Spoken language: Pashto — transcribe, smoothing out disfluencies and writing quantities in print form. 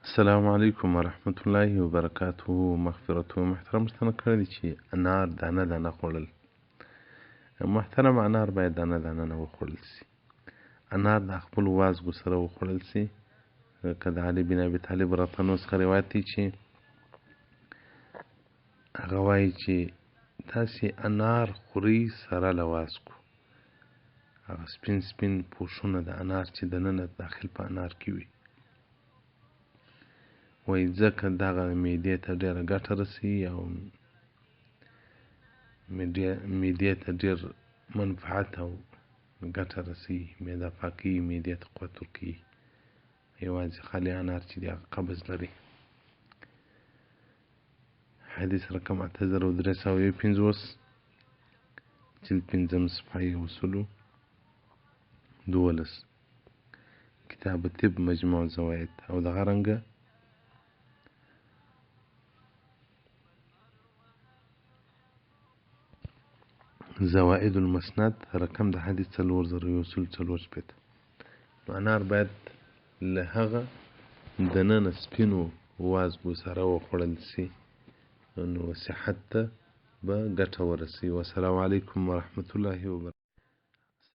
السلام علیکم ورحمت الله وبرکاته. مغفرته محترم ستنه کړی دی چې انار دانه دانه خوړل. محترم انار باید دانه دانه نه وخوړل سي. انار د خپل وازګو سره وخوړل سي. که د علي بن ابي طالب رضی څخه روایت دی چې هغه وایي چې تاسې انار خوري سره له وازګو. هغه سپین سپین پوښونه د انار چې دننه داخل په انار کې وي، وایي ځکه دغه معدې ته ډېره ګټه رسوي او معدې ته ډېر منفعت او ګټه رسوي. معده پاکوي، معدې ته قوت ورکوي. یوازې خالي انار چې دی هغه قبض لري. حدیث رقم 8350، جلد 5 صفحه اصولو 12، کتاب طب مجموع زواید. او دغه رنګه زوائد المسند رقم د حدیث 4004. انار باید له هغه دننه سپینو وازګو سره وخوړل سي، نو صحت ته به ګټه ورسوي. والسلام علیکم ورحمة الله وبرکاته.